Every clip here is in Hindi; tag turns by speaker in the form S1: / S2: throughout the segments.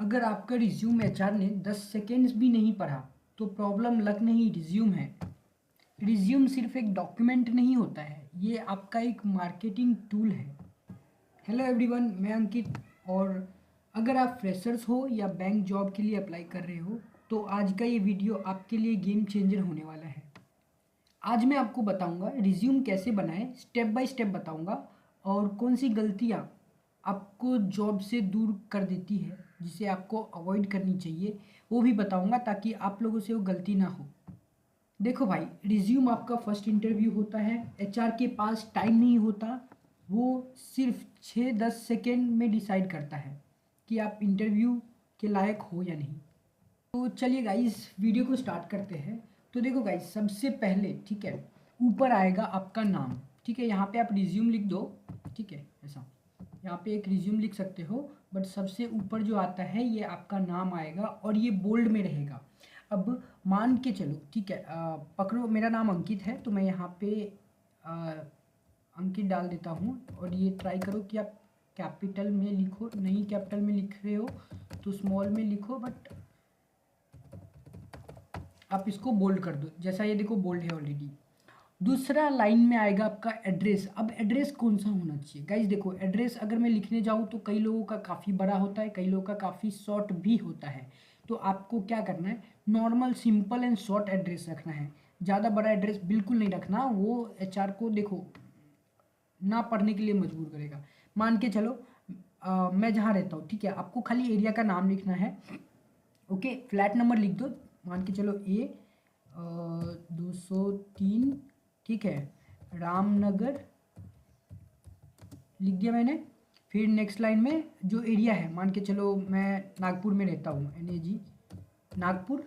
S1: अगर आपका रिज्यूम एचआर ने 10 सेकेंड्स भी नहीं पढ़ा तो प्रॉब्लम लक नहीं, रिज्यूम है। रिज्यूम सिर्फ एक डॉक्यूमेंट नहीं होता है, ये आपका एक मार्केटिंग टूल है। हेलो एवरीवन, मैं अंकित। और अगर आप फ्रेशर्स हो या बैंक जॉब के लिए अप्लाई कर रहे हो तो आज का ये वीडियो आपके लिए गेम चेंजर होने वाला है। आज मैं आपको बताऊंगा रिज्यूम कैसे बनाएं, स्टेप बाय स्टेप बताऊंगा, और कौन सी गलतियां आपको जॉब से दूर कर देती है, जिसे आपको अवॉइड करनी चाहिए, वो भी बताऊंगा ताकि आप लोगों से वो गलती ना हो। देखो भाई, रिज्यूम आपका फर्स्ट इंटरव्यू होता है। एचआर के पास टाइम नहीं होता, वो सिर्फ 6-10 सेकेंड में डिसाइड करता है कि आप इंटरव्यू के लायक हो या नहीं। तो चलिए गाइस, वीडियो को स्टार्ट करते हैं। तो देखो गाइस, सबसे पहले ठीक है, ऊपर आएगा आपका नाम। ठीक है, यहाँ पे आप रिज्यूम लिख दो। ठीक है, ऐसा यहाँ पे एक रिज्यूम लिख सकते हो, बट सबसे ऊपर जो आता है ये आपका नाम आएगा और ये बोल्ड में रहेगा। अब मान के चलो, ठीक है, पकड़ो, मेरा नाम अंकित है तो मैं यहाँ पे आ, अंकित डाल देता हूँ। और ये ट्राई करो कि आप कैपिटल में लिखो, नहीं कैपिटल में लिख रहे हो तो स्मॉल में लिखो, बट आप इसको बोल्ड कर दो। जैसा ये देखो बोल्ड है ऑलरेडी। दूसरा लाइन में आएगा आपका एड्रेस। अब एड्रेस कौन सा होना चाहिए गाइज? देखो, एड्रेस अगर मैं लिखने जाऊँ तो कई लोगों का काफ़ी बड़ा होता है, कई लोगों का काफ़ी शॉर्ट भी होता है। तो आपको क्या करना है, normal simple and short address रखना है। ज़्यादा बड़ा एड्रेस बिल्कुल नहीं रखना, वो एचआर को देखो ना पढ़ने के लिए मजबूर करेगा। मान के चलो मैं जहाँ रहता हूँ, ठीक है, आपको खाली एरिया का नाम लिखना है। ओके, फ्लैट नंबर लिख दो। मान के चलो ए 203, ठीक है, रामनगर लिख दिया मैंने। फिर नेक्स्ट लाइन में जो एरिया है, मान के चलो मैं नागपुर में रहता हूँ, NAG नागपुर,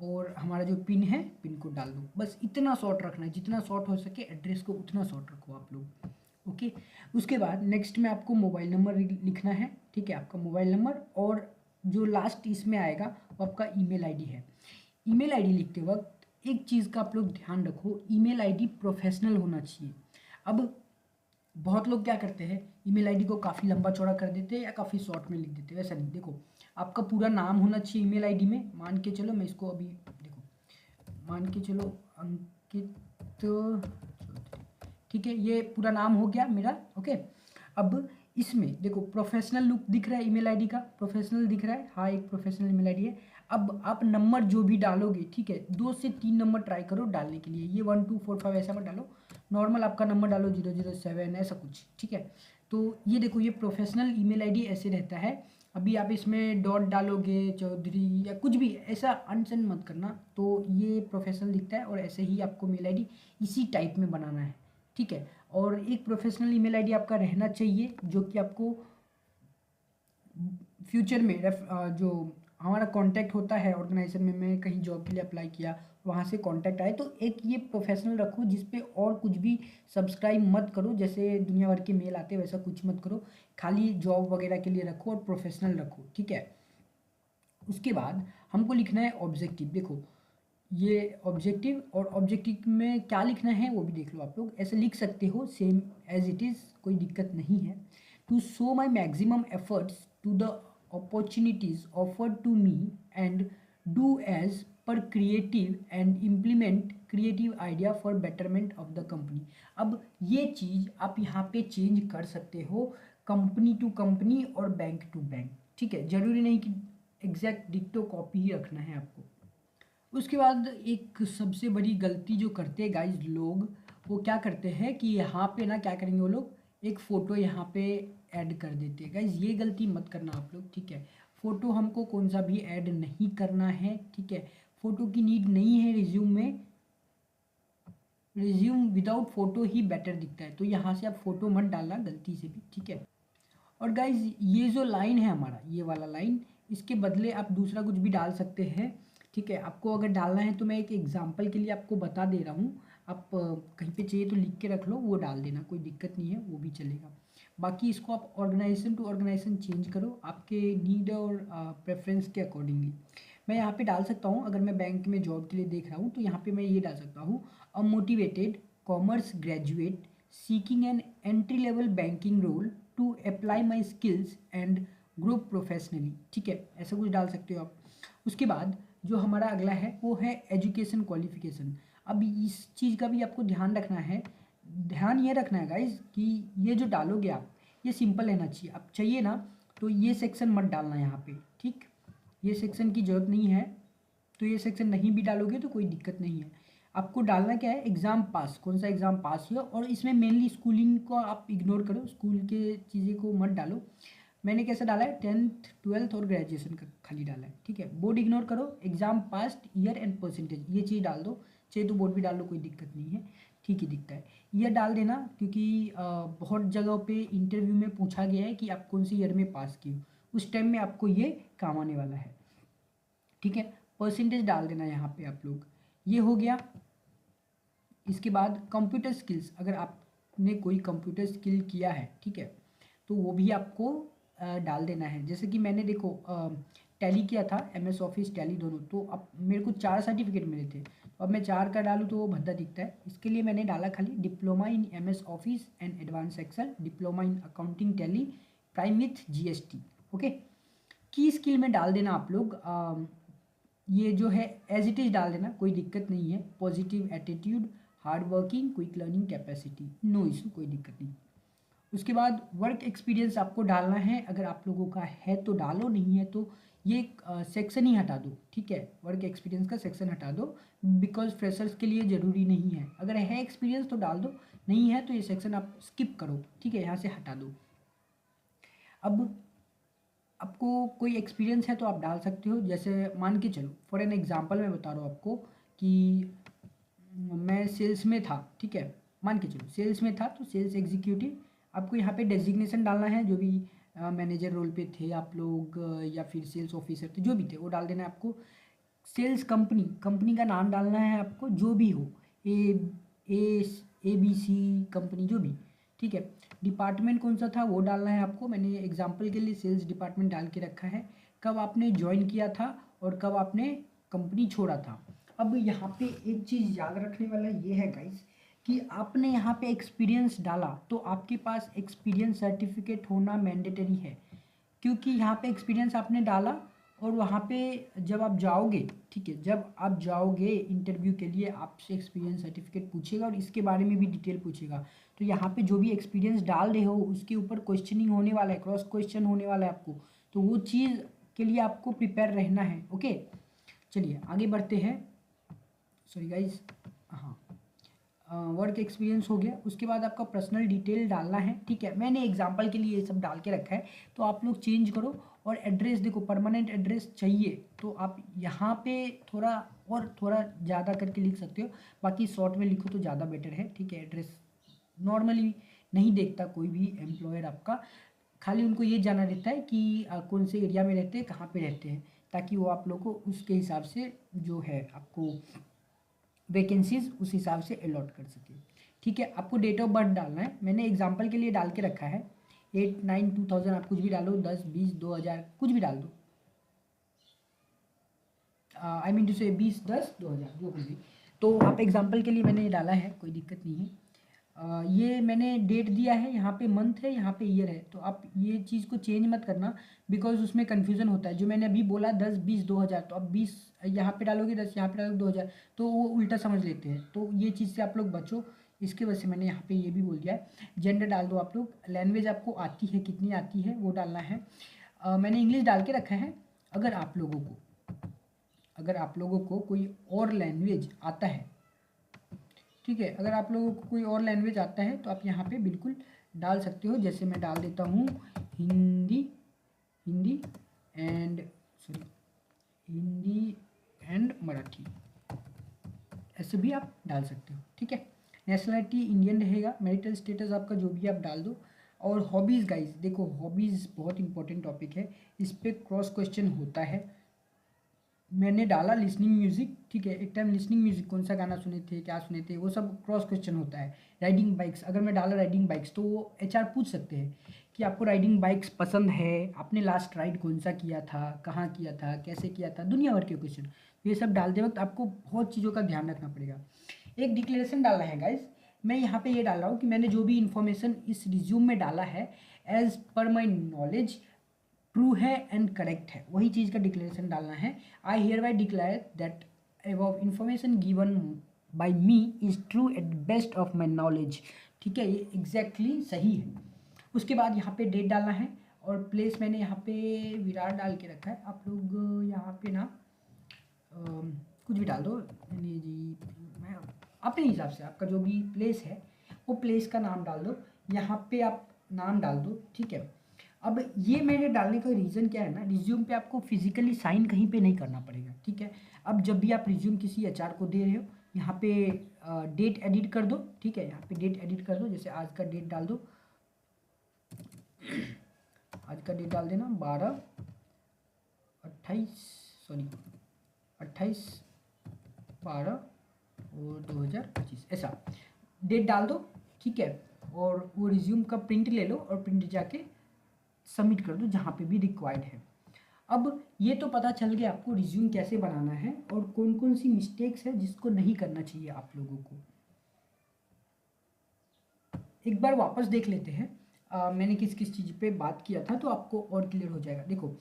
S1: और हमारा जो पिन है, पिन कोड डाल दो। बस इतना शॉर्ट रखना है, जितना शॉर्ट हो सके एड्रेस को उतना शॉर्ट रखो आप लोग। ओके, उसके बाद नेक्स्ट में आपको मोबाइल नंबर लिखना है। ठीक है, आपका मोबाइल नंबर, और जो लास्ट इसमें आएगा वो आपका ईमेल आईडी है। ईमेल आईडी लिखते वक्त एक चीज़ का आप लोग ध्यान रखो, ईमेल आईडी प्रोफेशनल होना चाहिए। अब बहुत लोग क्या करते हैं, ईमेल आईडी को काफ़ी लंबा चौड़ा कर देते हैं या काफ़ी शॉर्ट में लिख देते हैं। वैसा नहीं, देखो आपका पूरा नाम होना चाहिए ईमेल आईडी में। मान के चलो मैं इसको अभी देखो, मान के चलो अंकित चौधरी, ठीक है, ये पूरा नाम हो गया मेरा। ओके, अब इसमें देखो प्रोफेशनल लुक दिख रहा है, ईमेल आईडी का प्रोफेशनल दिख रहा है। हाँ, एक प्रोफेशनल ईमेल आईडी है। अब आप नंबर जो भी डालोगे, ठीक है, 2 से 3 नंबर ट्राई करो डालने के लिए। ये 1 2 4 5 ऐसा मत डालो, नॉर्मल आपका नंबर डालो, 007 ऐसा कुछ। ठीक है, तो ये देखो, ये प्रोफेशनल ईमेल आईडी ऐसे रहता है। अभी आप इसमें डॉट डालोगे, चौधरी या कुछ भी ऐसा अनसेंड मत करना, तो ये प्रोफेशनल दिखता है। और ऐसे ही आपको मेल आईडी इसी टाइप में बनाना है। ठीक है, और एक प्रोफेशनल ईमेल आईडी आपका रहना चाहिए जो कि आपको फ्यूचर में जो हमारा कांटेक्ट होता है ऑर्गेनाइजेशन में, मैं कहीं जॉब के लिए अप्लाई किया, वहाँ से कांटेक्ट आए, तो एक ये प्रोफेशनल रखो जिस पे और कुछ भी सब्सक्राइब मत करो, जैसे दुनिया भर के मेल आते हैं वैसा कुछ मत करो। खाली जॉब वगैरह के लिए रखो और प्रोफेशनल रखो। ठीक है, उसके बाद हमको लिखना है ऑब्जेक्टिव। देखो ये ऑब्जेक्टिव, और ऑब्जेक्टिव में क्या लिखना है वो भी देख लो आप लोग। ऐसे लिख सकते हो सेम एज इट इज़, कोई दिक्कत नहीं है। To show my maximum efforts to the opportunities offered to me and do as per creative and implement creative idea for betterment of the company. अब ये चीज़ आप यहाँ पे चेंज कर सकते हो, कंपनी टू कंपनी और बैंक टू बैंक। ठीक है, जरूरी नहीं कि एग्जैक्ट डिक्टो कॉपी ही रखना है आपको। उसके बाद एक सबसे बड़ी गलती जो करते हैं गाइज लोग, वो क्या करते हैं कि यहाँ पे ना क्या करेंगे वो लोग, एक फ़ोटो यहाँ पे ऐड कर देते हैं। गाइज ये गलती मत करना आप लोग। ठीक है, फ़ोटो हमको कौन सा भी ऐड नहीं करना है। ठीक है, फ़ोटो की नीड नहीं है रिज्यूम में, रिज्यूम विदाउट फ़ोटो ही बेटर दिखता है। तो यहाँ से आप फ़ोटो मत डालना गलती से भी। ठीक है, और गाइज ये जो लाइन है हमारा, ये वाला लाइन, इसके बदले आप दूसरा कुछ भी डाल सकते हैं। ठीक है, आपको अगर डालना है तो मैं एक एग्जांपल के लिए आपको बता दे रहा हूँ। आप कहीं पे चाहिए तो लिख के रख लो, वो डाल देना, कोई दिक्कत नहीं है, वो भी चलेगा। बाकी इसको आप ऑर्गेनाइजेशन टू ऑर्गेनाइजेशन चेंज करो आपके नीड और प्रेफरेंस के अकॉर्डिंगली। मैं यहाँ पे डाल सकता हूँ, अगर मैं बैंक में जॉब के लिए देख रहा हूँ तो यहाँ पे मैं ये डाल सकता हूँ, a motivated commerce graduate seeking an entry level banking role to apply my skills and group professionally, ठीक है, ऐसा कुछ डाल सकते हो आप। उसके बाद जो हमारा अगला है वो है एजुकेशन क्वालिफिकेशन। अब इस चीज़ का भी आपको ध्यान रखना है, ध्यान ये रखना है गाइज कि ये जो डालोगे आप ये सिंपल रहना चाहिए। अब चाहिए ना तो ये सेक्शन मत डालना यहाँ पे, ठीक, ये सेक्शन की ज़रूरत नहीं है, तो ये सेक्शन नहीं भी डालोगे तो कोई दिक्कत नहीं है। आपको डालना क्या है, एग्ज़ाम पास, कौन सा एग्ज़ाम पास हुआ, और इसमें मेनली स्कूलिंग को आप इग्नोर करो, स्कूल के चीज़ें को मत डालो। मैंने कैसा डाला है, 10th 12th और ग्रेजुएशन का खाली डाला है, ठीक है। बोर्ड इग्नोर करो, exam past year and percentage ये चीज़ डाल दो, चाहिए तो बोर्ड भी डाल दो, कोई दिक्कत नहीं है, ठीक ही दिखता है। ईयर डाल देना क्योंकि बहुत जगहों पे इंटरव्यू में पूछा गया है कि आप कौन सी ईयर में पास किए हो, उस टाइम में आपको ये काम आने वाला है, ठीक है। परसेंटेज डाल देना यहाँ पे आप लोग, ये हो गया। इसके बाद कंप्यूटर स्किल्स, अगर आपने कोई कंप्यूटर स्किल किया है, ठीक है, तो वो भी आपको डाल देना है। जैसे कि मैंने देखो टैली किया था, MS ऑफिस टैली दोनों, तो अब मेरे को 4 सर्टिफिकेट मिले थे, तो अब मैं 4 का डालूँ तो वो भद्दा दिखता है, इसके लिए मैंने डाला खाली diploma in MS office and advance excel, diploma in accounting tally, prime with GST, okay. की स्किल में डाल देना आप लोग ये जो है एज इट इज़ डाल देना, कोई दिक्कत नहीं है। Positive attitude, hard working, quick learning capacity, no issue, कोई दिक्कत नहीं। उसके बाद वर्क एक्सपीरियंस आपको डालना है, अगर आप लोगों का है तो डालो, नहीं है तो ये सेक्शन ही हटा दो, ठीक है, वर्क एक्सपीरियंस का सेक्शन हटा दो, बिकॉज फ्रेशर्स के लिए ज़रूरी नहीं है। अगर है एक्सपीरियंस तो डाल दो, नहीं है तो ये सेक्शन आप स्किप करो, ठीक है, यहाँ से हटा दो। अब आपको कोई एक्सपीरियंस है तो आप डाल सकते हो, जैसे मान के चलो फॉर एन एग्जांपल मैं बता रहा हूँ आपको कि मैं सेल्स में था, ठीक है, मान के चलो सेल्स में था, तो सेल्स एग्जीक्यूटिव आपको यहाँ पे डेजिग्नेशन डालना है, जो भी मैनेजर रोल पे थे आप लोग या फिर सेल्स ऑफिसर थे, जो भी थे वो डाल देना है आपको। सेल्स कंपनी, कंपनी का नाम डालना है आपको, जो भी हो, ए ABC कंपनी, जो भी, ठीक है। डिपार्टमेंट कौन सा था वो डालना है आपको, मैंने एग्जांपल के लिए सेल्स डिपार्टमेंट डाल के रखा है। कब आपने ज्वाइन किया था और कब आपने कंपनी छोड़ा था। अब यहाँ पे एक चीज़ याद रखने वाला ये है गाइस कि आपने यहाँ पे एक्सपीरियंस डाला तो आपके पास एक्सपीरियंस सर्टिफिकेट होना मैंडेटरी है, क्योंकि यहाँ पे एक्सपीरियंस आपने डाला और वहाँ पे जब आप जाओगे, ठीक है, जब आप जाओगे इंटरव्यू के लिए आपसे एक्सपीरियंस सर्टिफिकेट पूछेगा और इसके बारे में भी डिटेल पूछेगा, तो यहाँ पे जो भी एक्सपीरियंस डाल रहे हो उसके ऊपर क्वेश्चनिंग होने वाला है, क्रॉस क्वेश्चन होने वाला है आपको, तो वो चीज़ के लिए आपको प्रिपेयर रहना है, ओके। चलिए आगे बढ़ते हैं, सॉरी गाइज, हाँ, वर्क एक्सपीरियंस हो गया। उसके बाद आपका पर्सनल डिटेल डालना है, ठीक है, मैंने एग्जांपल के लिए ये सब डाल के रखा है, तो आप लोग चेंज करो। और एड्रेस देखो, परमानेंट एड्रेस चाहिए तो आप यहाँ पे थोड़ा और थोड़ा ज़्यादा करके लिख सकते हो, बाकी शॉर्ट में लिखो तो ज़्यादा बेटर है, ठीक है। एड्रेस नॉर्मली नहीं देखता कोई भी एम्प्लॉयर आपका, खाली उनको ये जानना रहता है कि कौन से एरिया में रहते हैं, कहाँ पे रहते हैं, ताकि वो आप लोग को उसके हिसाब से जो है आपको वैकेंसीज उस हिसाब से अलॉट कर सके, ठीक है। आपको डेट ऑफ बर्थ डालना है, मैंने एग्जांपल के लिए डाल के रखा है 8-9-2000, आप कुछ भी डालो, 10-20-2000 कुछ भी डाल दो, आई मीन टू से 20-10-2000 जो कुछ भी, तो आप एग्जांपल के लिए मैंने ये डाला है, कोई दिक्कत नहीं है। ये मैंने डेट दिया है, यहाँ पे मंथ है, यहाँ पे ईयर है, तो आप ये चीज़ को चेंज मत करना, बिकॉज उसमें कन्फ्यूज़न होता है। जो मैंने अभी बोला 10-20-2000, तो अब 20 यहाँ पे डालोगे, 10 यहाँ पे डालोगे, 2000, तो वो उल्टा समझ लेते हैं, तो ये चीज़ से आप लोग बचो, इसके वजह से मैंने यहाँ पे ये भी बोल दिया है। जेंडर डाल दो आप लोग, लैंग्वेज आपको आती है, कितनी आती है वो डालना है। मैंने इंग्लिश डाल के रखा है। अगर आप लोगों को कोई और लैंग्वेज आता है, ठीक है, अगर आप लोगों को कोई और लैंग्वेज आता है तो आप यहाँ पे बिल्कुल डाल सकते हो, जैसे मैं डाल देता हूँ Hindi, Hindi and sorry Hindi and Marathi, ऐसे भी आप डाल सकते हो, ठीक है। नेशनलिटी इंडियन रहेगा, मैरिटल स्टेटस आपका जो भी आप डाल दो। और हॉबीज़ गाइज, देखो हॉबीज़ बहुत इंपॉर्टेंट टॉपिक है, इस पर क्रॉस क्वेश्चन होता है। मैंने डाला लिसनिंग म्यूज़िक, ठीक है, एक टाइम लिसनिंग म्यूज़िक कौन सा गाना सुने थे, क्या सुने थे, वो सब क्रॉस क्वेश्चन होता है। राइडिंग बाइक्स, अगर मैं डाला राइडिंग बाइक्स तो वो HR पूछ सकते हैं कि आपको राइडिंग बाइक्स पसंद है, आपने लास्ट राइड कौन सा किया था, कहाँ किया था, कैसे किया था, दुनिया भर के क्वेश्चन। ये सब डालते वक्त आपको बहुत चीज़ों का ध्यान रखना पड़ेगा। एक डिक्लेरेशन डालना है गाइज, मैं यहाँ पे ये डाल रहा हूँ कि मैंने जो भी इन्फॉर्मेशन इस रिज्यूम में डाला है, as per my knowledge true है एंड करेक्ट है, वही चीज़ का डिक्लेरेशन डालना है। I hereby declare that above information given by me is true at best of my knowledge. ठीक है, ये एग्जैक्टली सही है। उसके बाद यहाँ पे डेट डालना है और प्लेस मैंने यहाँ पे विरार डाल के रखा है। आप लोग यहाँ पे ना कुछ भी डाल दो, नहीं जी, मैं अपने हिसाब से आपका जो भी प्लेस है वो प्लेस का नाम डाल दो। यहाँ पे आप नाम डाल दो। ठीक है, अब ये मेरे डालने का रीज़न क्या है ना, रिज्यूम पे आपको फिजिकली साइन कहीं पे नहीं करना पड़ेगा। ठीक है, अब जब भी आप रिज्यूम किसी एचआर को दे रहे हो, यहाँ पे डेट एडिट कर दो। ठीक है, यहाँ पे डेट एडिट कर दो, जैसे आज का डेट डाल दो, आज का डेट डाल देना 28/12 और 2025, ऐसा डेट डाल दो। ठीक है, और वो रिज्यूम का प्रिंट ले लो और प्रिंट जाके सबमिट कर दो जहाँ पे भी रिक्वायर्ड है। अब ये तो पता चल गया आपको रिज्यूम कैसे बनाना है और कौन कौन सी मिस्टेक्स है जिसको नहीं करना चाहिए आप लोगों को। एक बार वापस देख लेते हैं मैंने किस किस चीज़ पे बात किया था, तो आपको और क्लियर हो जाएगा। देखो,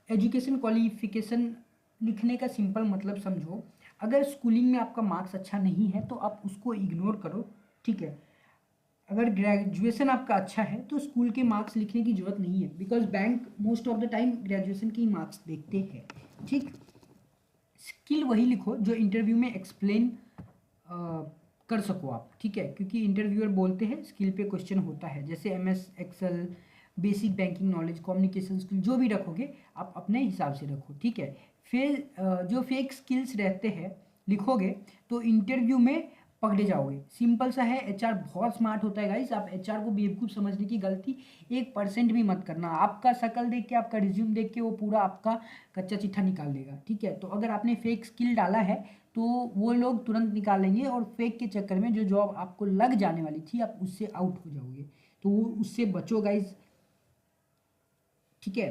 S1: एजुकेशन क्वालिफिकेशन लिखने का सिंपल मतलब समझो। अगर स्कूलिंग में आपका मार्क्स अच्छा नहीं है तो आप उसको इग्नोर करो। ठीक है, अगर ग्रेजुएशन आपका अच्छा है तो स्कूल के मार्क्स लिखने की जरूरत नहीं है, because bank most of the time graduation के ही मार्क्स देखते हैं। ठीक, स्किल वही लिखो जो इंटरव्यू में एक्सप्लेन कर सको आप। ठीक है, क्योंकि इंटरव्यूअर बोलते हैं स्किल पे क्वेश्चन होता है, जैसे MS excel, basic banking knowledge, communication skill, जो भी रखोगे आप अपने हिसाब से रखो। ठीक है, फिर जो फेक स्किल्स रहते हैं लिखोगे तो इंटरव्यू में पकड़े जाओगे। सिंपल सा है, HR बहुत स्मार्ट होता है गाइस। आप HR को बेवकूफ़ समझने की गलती 1% भी मत करना। आपका शक्ल देख के, आपका रिज्यूम देख के वो पूरा आपका कच्चा चिट्ठा निकाल देगा। ठीक है, तो अगर आपने फेक स्किल डाला है तो वो लोग तुरंत निकालेंगे और फेक के चक्कर में जो जॉब आपको लग जाने वाली थी आप उससे आउट हो जाओगे, तो उससे बचो गाइस। ठीक है,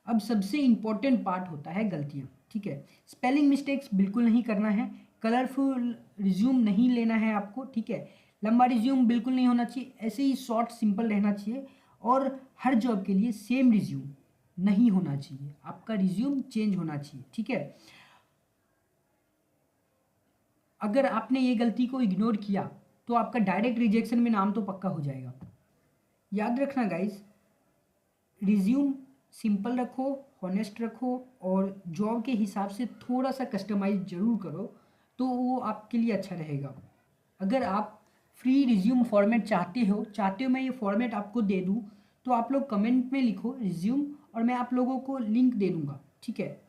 S1: अब सबसे इम्पोर्टेंट पार्ट होता है गलतियाँ। ठीक है, स्पेलिंग मिस्टेक्स बिल्कुल नहीं करना है, कलरफुल रिज्यूम नहीं लेना है आपको। ठीक है, लंबा रिज्यूम बिल्कुल नहीं होना चाहिए, ऐसे ही शॉर्ट सिंपल रहना चाहिए। और हर जॉब के लिए सेम रिज्यूम नहीं होना चाहिए, आपका रिज्यूम चेंज होना चाहिए। ठीक है, अगर आपने ये गलती को इग्नोर किया तो आपका डायरेक्ट रिजेक्शन में नाम तो पक्का हो जाएगा। याद रखना गाइस, रिज्यूम सिंपल रखो, हॉनेस्ट रखो और जॉब के हिसाब से थोड़ा सा कस्टमाइज जरूर करो, तो वो आपके लिए अच्छा रहेगा। अगर आप फ्री रिज्यूम फॉर्मेट चाहते हो मैं ये फॉर्मेट आपको दे दूँ, तो आप लोग कमेंट में लिखो रिज्यूम और मैं आप लोगों को लिंक दे दूँगा। ठीक है,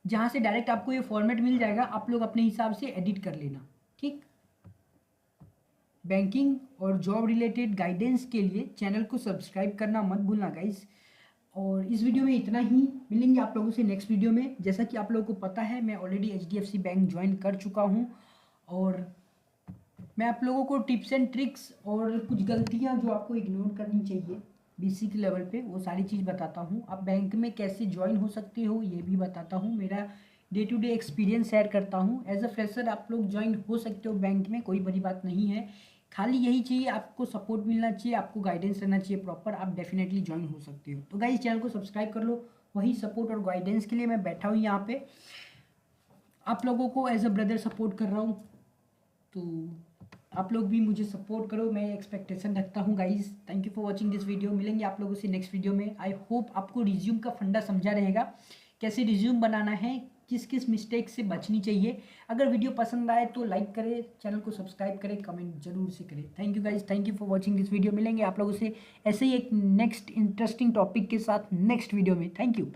S1: जहाँ से डायरेक्ट आपको ये फॉर्मेट मिल जाएगा, आप लोग अपने हिसाब से एडिट कर लेना। ठीक, बैंकिंग और जॉब रिलेटेड गाइडेंस के लिए चैनल को सब्सक्राइब करना मत भूलना गाइस। और इस वीडियो में इतना ही, मिलेंगे आप लोगों से नेक्स्ट वीडियो में। जैसा कि आप लोगों को पता है मैं ऑलरेडी HDFC बैंक ज्वाइन कर चुका हूँ और मैं आप लोगों को टिप्स एंड ट्रिक्स और कुछ गलतियाँ जो आपको इग्नोर करनी चाहिए बेसिक लेवल पे, वो सारी चीज़ बताता हूँ। आप बैंक में कैसे ज्वाइन हो सकते हो ये भी बताता हूँ, मेरा day to day experience share करता हूँ। एज अ फ्रेशर आप लोग ज्वाइन हो सकते हो बैंक में, कोई बड़ी बात नहीं है। खाली यही चाहिए, आपको सपोर्ट मिलना चाहिए, आपको गाइडेंस रहना चाहिए प्रॉपर, आप डेफिनेटली ज्वाइन हो सकते हो। तो गाइस चैनल को सब्सक्राइब कर लो, वही सपोर्ट और गाइडेंस के लिए मैं बैठा हूँ यहाँ पे, आप लोगों को एज अ ब्रदर सपोर्ट कर रहा हूँ। तो आप लोग भी मुझे सपोर्ट करो, मैं एक्सपेक्टेशन रखता हूँ guys. Thank you for watching this video, मिलेंगे आप लोगों से नेक्स्ट वीडियो में। आई होप आपको रिज्यूम का फंडा समझा रहेगा, कैसे रिज्यूम बनाना है, किस किस मिस्टेक से बचनी चाहिए। अगर वीडियो पसंद आए तो लाइक करें, चैनल को सब्सक्राइब करें, कमेंट जरूर से करें। Thank you guys, thank you for watching this video. मिलेंगे आप लोगों से ऐसे ही एक नेक्स्ट इंटरेस्टिंग टॉपिक के साथ नेक्स्ट वीडियो में। Thank you.